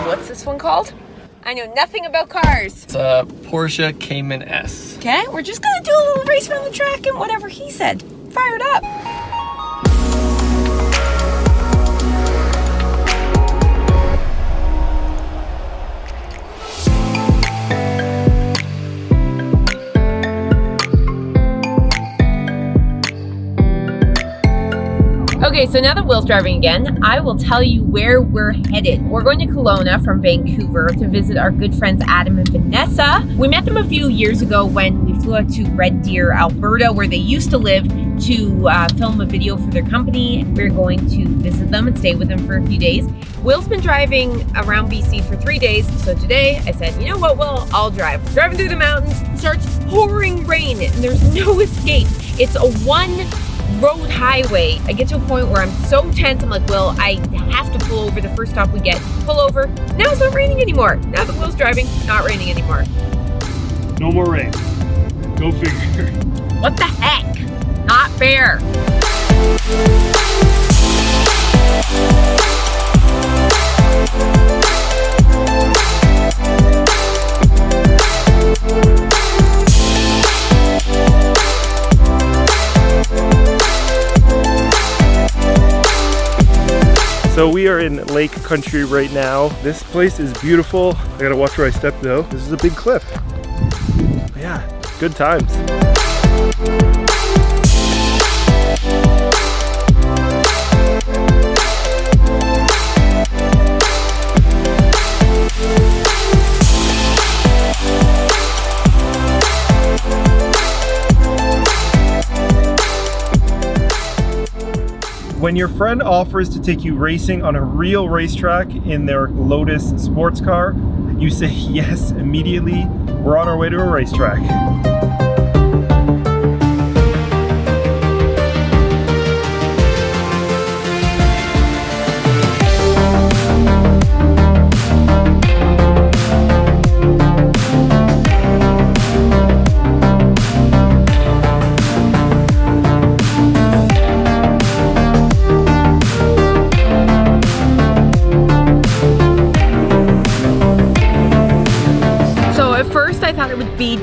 What's this one called? I know nothing about cars. It's a Porsche Cayman S. Okay, we're just gonna do a little race around the track and whatever he said. Fire it up. Okay, so now that Will's driving again, I will tell you where we're headed. We're going to Kelowna from Vancouver to visit our good friends Adam and Vanessa. We met them a few years ago when we flew out to Red Deer, Alberta, where they used to live, to film a video for their company. We're going to visit them and stay with them for a few days. Will's been driving around BC for 3 days, so today I said, you know what, Will, I'll drive. Driving through the mountains, starts pouring rain, and there's no escape. It's a one road highway. I get to a point where I'm so tense, I'm like, Will, I have to pull over the first stop we get. Pull over. Now it's not raining anymore. Now that Will's driving, not raining anymore. No more rain. Go figure. What the heck? Not fair. So we are in lake country right now. This place is beautiful. I gotta watch where I step though. This is a big cliff. Yeah, good times. When your friend offers to take you racing on a real racetrack in their Lotus sports car, you say yes immediately. We're on our way to a racetrack.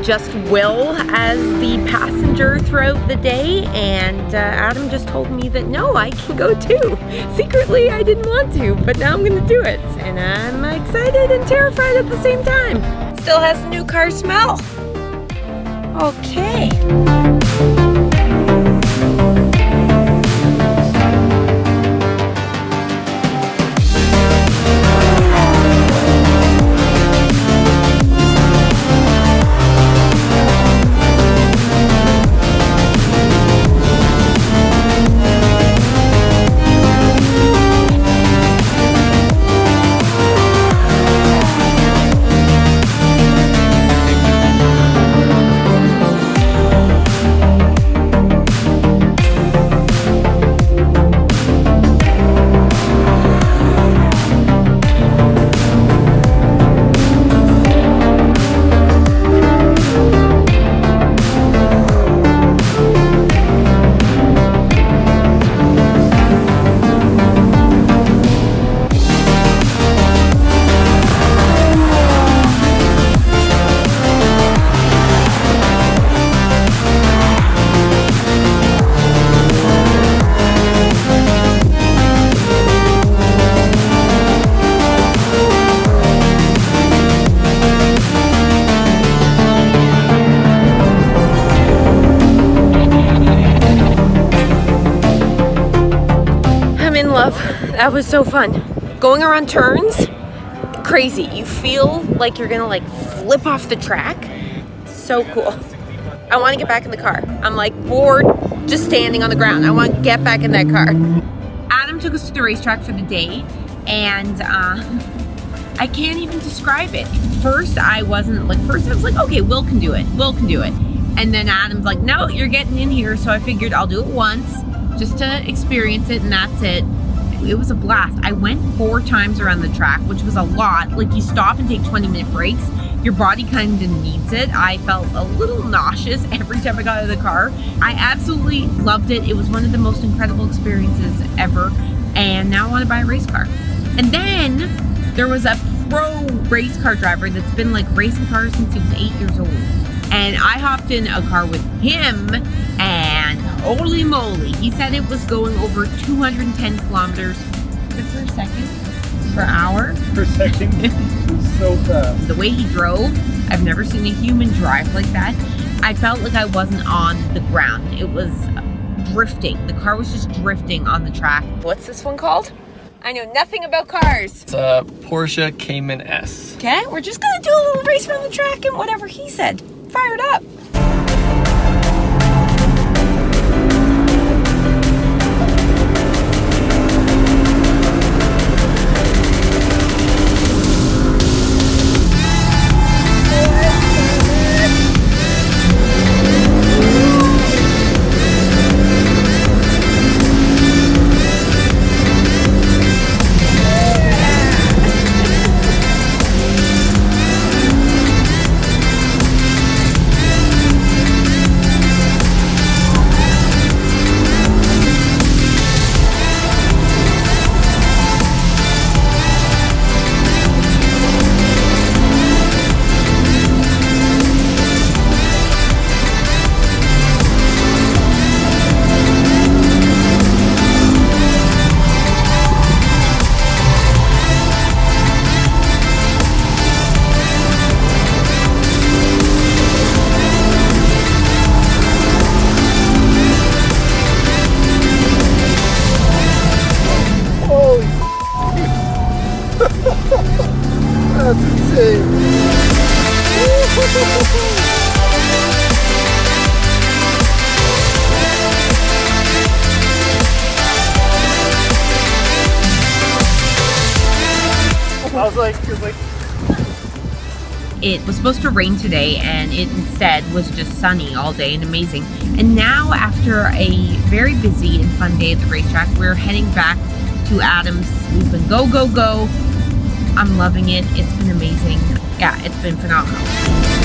Just Will as the passenger throughout the day, and Adam just told me that no, I can go too. Secretly, I didn't want to, but now I'm gonna do it, and I'm excited and terrified at the same time. Still has the new car smell. Okay. That was so fun. Going around turns, crazy. You feel like you're gonna like flip off the track. So cool. I want to get back in the car. I'm like bored just standing on the ground. I want to get back in that car. Adam took us to the racetrack for the day, and I can't even describe it. First I was like, okay, Will can do it. And then Adam's like, no, you're getting in here. So I figured I'll do it once just to experience it, and that's it. It was a blast. I went 4 times around the track, which was a lot. Like, you stop and take 20-minute breaks. your body kind of needs it. I felt a little nauseous every time I got out of the car. I absolutely loved it. It was one of the most incredible experiences ever. And now I want to buy a race car. And then there was a pro race car driver that's been like racing cars since he was 8 years old. And I hopped in a car with him, and holy moly, he said it was going over 210 kilometers per second per hour. Per second. It was so fast. The way he drove, I've never seen a human drive like that. I felt like I wasn't on the ground. It was drifting. The car was just drifting on the track. What's this one called? I know nothing about cars. It's a Porsche Cayman S. Okay, we're just gonna do a little race around the track and whatever he said. Fire it up. That's insane. It was supposed to rain today, and it instead was just sunny all day and amazing. And now, after a very busy and fun day at the racetrack, we're heading back to Adam's. We've been go, go, go. I'm loving it. It's been amazing. Yeah, it's been phenomenal.